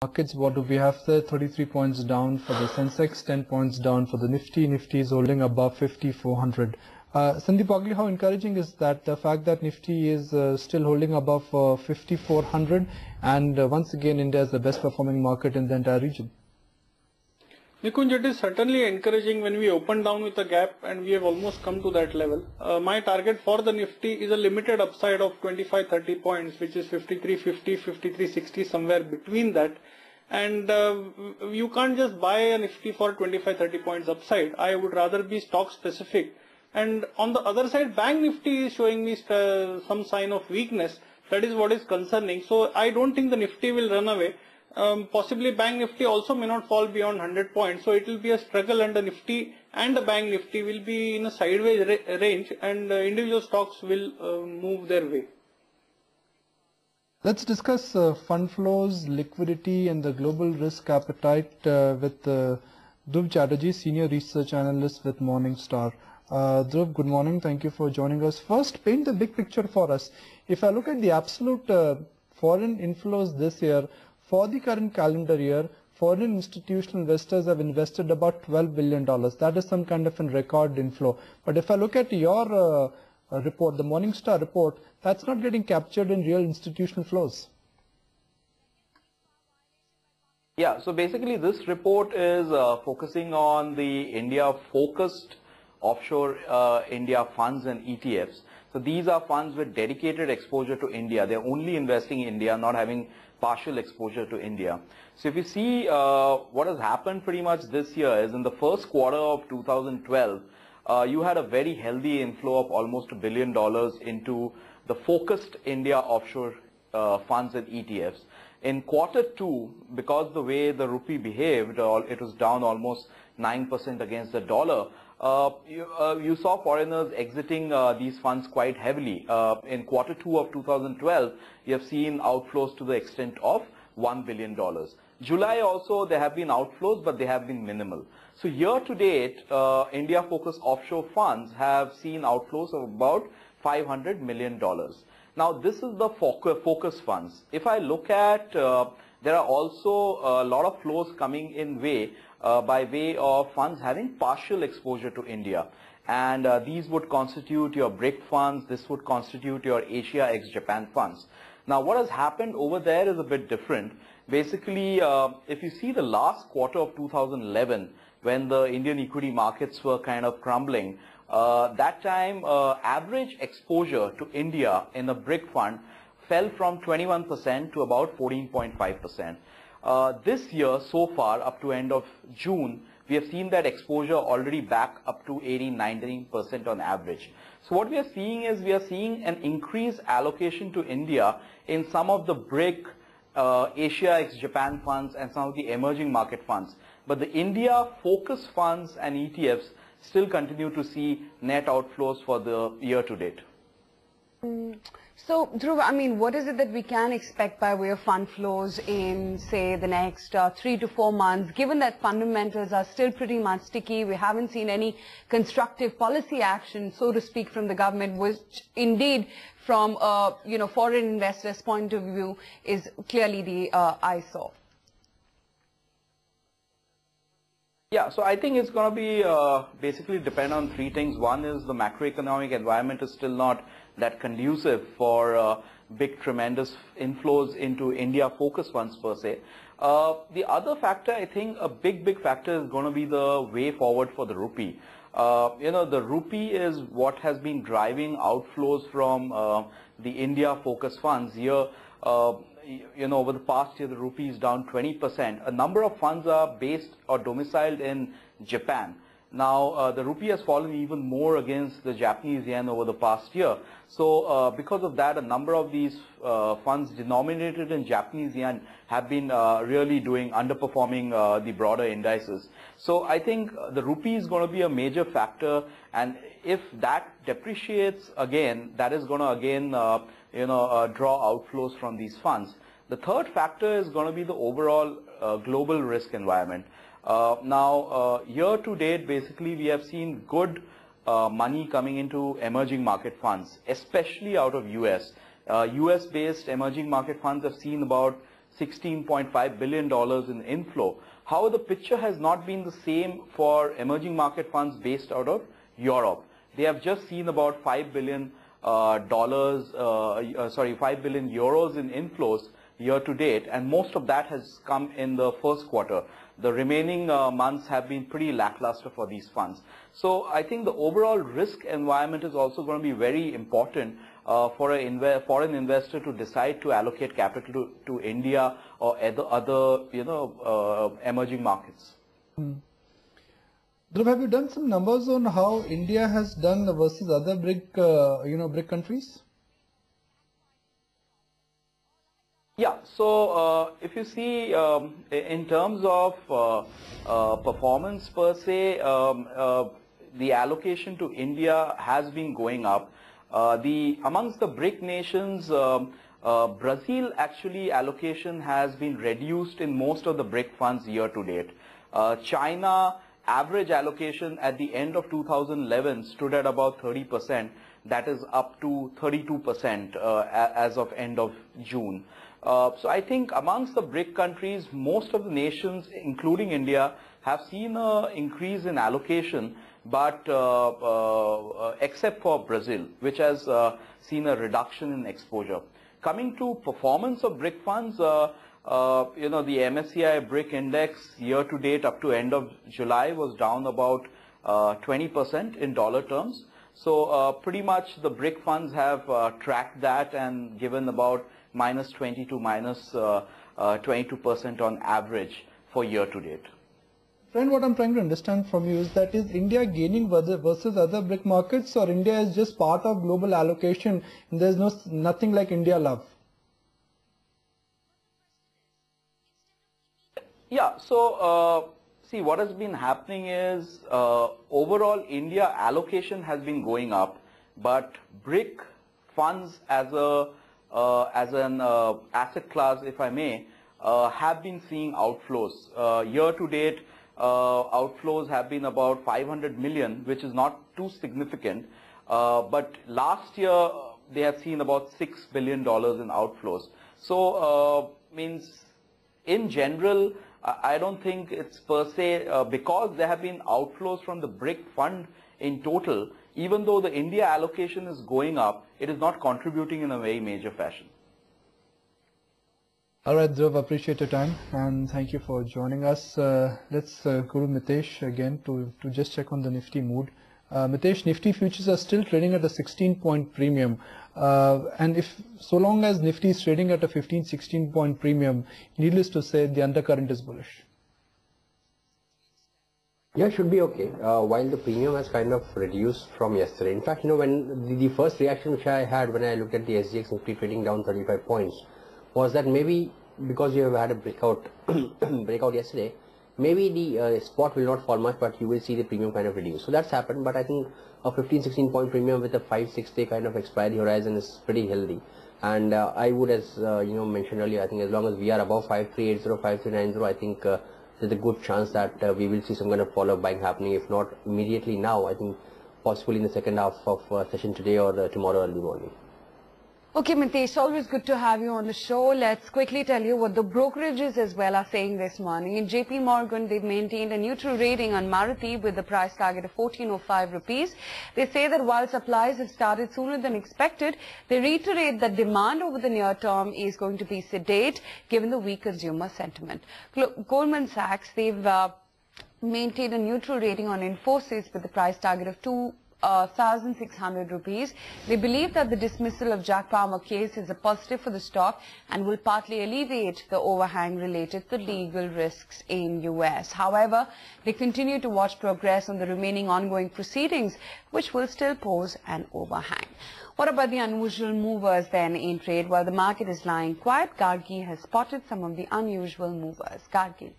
Markets, what do we have there? 33 points down for the Sensex, 10 points down for the Nifty. Nifty is holding above 5,400. Sandeep Agli, how encouraging is that? The fact that Nifty is still holding above 5,400, and once again India is the best performing market in the entire region. Nikunj, it is certainly encouraging when we open down with a gap and we have almost come to that level. My target for the Nifty is a limited upside of 25-30 points, which is 53.50, 53.60, somewhere between that. And you can't just buy a Nifty for 25-30 points upside. I would rather be stock specific. And on the other side, Bank Nifty is showing me some sign of weakness. That is what is concerning. So I don't think the Nifty will run away. Possibly Bank Nifty also may not fall beyond 100 points. So it will be a struggle, and the Nifty and the Bank Nifty will be in a sideways range, and individual stocks will move their way. Let's discuss fund flows, liquidity and the global risk appetite with Dhruv Chatterjee, Senior Research Analyst with Morningstar. Dhruv, good morning. Thank you for joining us. First, paint the big picture for us. If I look at the absolute foreign inflows this year, for the current calendar year, foreign institutional investors have invested about $12 billion. That is some kind of a record inflow. But if I look at your report, the Morningstar report, that's not getting captured in real institutional flows. Yeah, so basically this report is focusing on the India-focused offshore India funds and ETFs. So these are funds with dedicated exposure to India. They're only investing in India, not having partial exposure to India. So if you see what has happened pretty much this year is in the first quarter of 2012, you had a very healthy inflow of almost $1 billion into the focused India offshore funds and ETFs. In quarter two, because the way the rupee behaved, it was down almost 9% against the dollar. You saw foreigners exiting these funds quite heavily. In quarter two of 2012, you have seen outflows to the extent of $1 billion. July also, there have been outflows, but they have been minimal. So year to date, India-focused offshore funds have seen outflows of about $500 million. Now, this is the focus funds. If I look at, there are also a lot of flows coming in by way of funds having partial exposure to India. And these would constitute your BRIC funds. This would constitute your Asia ex-Japan funds. Now, what has happened over there is a bit different. Basically, if you see the last quarter of 2011, when the Indian equity markets were kind of crumbling, that time average exposure to India in a BRIC fund fell from 21% to about 14.5%. This year, so far, up to end of June, we have seen that exposure already back up to 18-19% on average. So what we are seeing is we are seeing an increased allocation to India in some of the BRIC, Asia ex-Japan funds and some of the emerging market funds. But the India focus funds and ETFs still continue to see net outflows for the year to date. So, Dhruv, I mean, what is it that we can expect by way of fund flows in, say, the next 3 to 4 months, given that fundamentals are still pretty much sticky? We haven't seen any constructive policy action, so to speak, from the government, which indeed, from foreign investors' point of view, is clearly the eyesore. Yeah, so I think it's going to be basically depend on three things. One is the macroeconomic environment is still not that conducive for big, tremendous inflows into India-focused funds per se. The other factor, I think, a big factor is going to be the way forward for the rupee. The rupee is what has been driving outflows from the India-focused funds. Here, over the past year, the rupee is down 20%. A number of funds are based or domiciled in Japan. Now, the rupee has fallen even more against the Japanese yen over the past year. So, because of that, a number of these funds denominated in Japanese yen have been really underperforming the broader indices. So, I think the rupee is going to be a major factor, and if that depreciates again, that is going to again, draw outflows from these funds. The third factor is going to be the overall global risk environment. Now, year to date, basically, we have seen good money coming into emerging market funds, especially out of US. US-based emerging market funds have seen about $16.5 billion in inflow. However, the picture has not been the same for emerging market funds based out of Europe. They have just seen about $5 billion 5 billion euros in inflows year to date, and most of that has come in the first quarter. The remaining months have been pretty lackluster for these funds. So I think the overall risk environment is also going to be very important for a foreign investor to decide to allocate capital to India or other emerging markets. Dhruv, have you done some numbers on how India has done versus other BRIC countries? Yeah, so if you see in terms of performance per se, the allocation to India has been going up. Amongst the BRIC nations, Brazil actually allocation has been reduced in most of the BRIC funds year to date. China average allocation at the end of 2011 stood at about 30%. That is up to 32% as of end of June. So I think amongst the BRIC countries, most of the nations, including India, have seen an increase in allocation, but except for Brazil, which has seen a reduction in exposure. Coming to performance of BRIC funds, the MSCI BRIC index year to date up to end of July was down about 20% in dollar terms. So pretty much the BRIC funds have tracked that and given about minus 20 to minus 22% on average for year to date. Friend, what I'm trying to understand from you is that is India gaining versus other BRIC markets, or India is just part of global allocation and there's nothing like India love? Yeah, so see, what has been happening is overall India allocation has been going up, but BRIC funds as an asset class, if I may, have been seeing outflows. Year to date, outflows have been about 500 million, which is not too significant. But last year, they have seen about $6 billion in outflows. So, means in general, I don't think it's per se, because there have been outflows from the BRIC fund in total, even though the India allocation is going up, it is not contributing in a very major fashion. All right, Dhruv, appreciate your time and thank you for joining us. Let's go to Mitesh again to just check on the Nifty mood. Mitesh, Nifty futures are still trading at a 16-point premium. And if so long as Nifty is trading at a 15-16 point premium, needless to say, the undercurrent is bullish. Yeah, should be okay. While the premium has kind of reduced from yesterday. In fact, when the first reaction which I had when I looked at the SGX Nifty trading down 35 points was that maybe because you have had a breakout yesterday, maybe the spot will not fall much, but you will see the premium kind of reduce. So that's happened, but I think a 15-16 point premium with a 5-6 day kind of expiry horizon is pretty healthy. And I would, as mentioned earlier, I think as long as we are above 5380, 5390, I think there's a good chance that we will see some kind of follow-up buying happening. If not immediately now, I think possibly in the second half of session today or tomorrow early morning. Okay, Mitesh, always good to have you on the show. Let's quickly tell you what the brokerages as well are saying this morning. In JP Morgan, they've maintained a neutral rating on Maruti with the price target of 1405 rupees. They say that while supplies have started sooner than expected, they reiterate that demand over the near term is going to be sedate given the weak consumer sentiment. Goldman Sachs, they've maintained a neutral rating on Infosys with the price target of 1,600 rupees. They believe that the dismissal of Jack Palmer case is a positive for the stock and will partly alleviate the overhang related to legal risks in US. However, they continue to watch progress on the remaining ongoing proceedings, which will still pose an overhang. What about the unusual movers then in trade? While the market is lying quiet, Gargi has spotted some of the unusual movers. Gargi.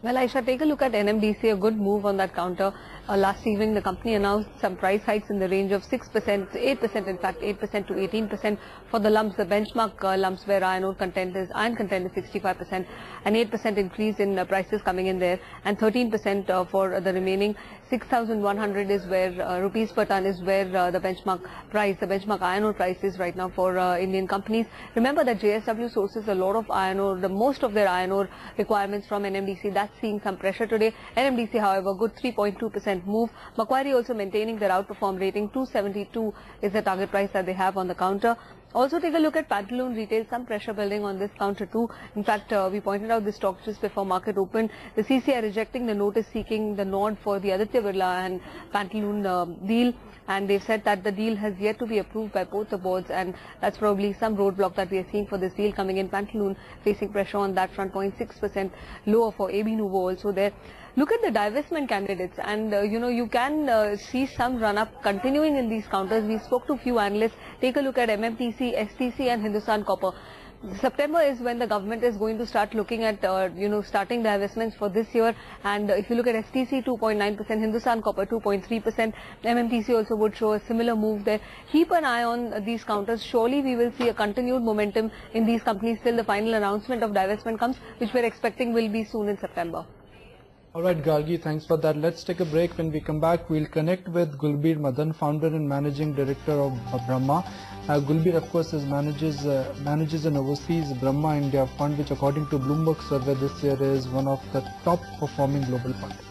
Well, Aisha, take a look at NMDC, a good move on that counter. Last evening, the company announced some price hikes in the range of 6%, 8% in fact, 8% to 18% for the lumps. The benchmark lumps where iron content is 65%, an 8% increase in prices coming in there, and 13% for the remaining 6,100 is where rupees per ton is where the benchmark price, the benchmark iron ore price is right now for Indian companies. Remember that JSW sources a lot of iron ore, most of their iron ore requirements from NMDC. That's seeing some pressure today. NMDC, however, good 3.2% move. Macquarie also maintaining their outperform rating. 272 is the target price that they have on the counter. Also take a look at Pantaloon Retail, some pressure building on this counter too. In fact, we pointed out this stock just before market opened. The CCI rejecting the notice seeking the nod for the Aditya Birla and Pantaloon deal, and they've said that the deal has yet to be approved by both the boards, and that's probably some roadblock that we are seeing for this deal coming in. Pantaloon facing pressure on that front, 0.6% lower for AB Nuvo also there. Look at the divestment candidates, and you can see some run-up continuing in these counters. We spoke to a few analysts. Take a look at MMTC, STC and Hindustan Copper. September is when the government is going to start looking at, starting the divestments for this year. And if you look at STC, 2.9%, Hindustan Copper, 2.3%, MMTC also would show a similar move there. Keep an eye on these counters. Surely we will see a continued momentum in these companies till the final announcement of divestment comes, which we're expecting will be soon in September. Alright Gargi, thanks for that. Let's take a break. When we come back, we'll connect with Gulbir Madan, founder and managing director of Brahma. Gulbir, of course, manages an overseas Brahma India fund, which according to Bloomberg survey this year is one of the top performing global funds.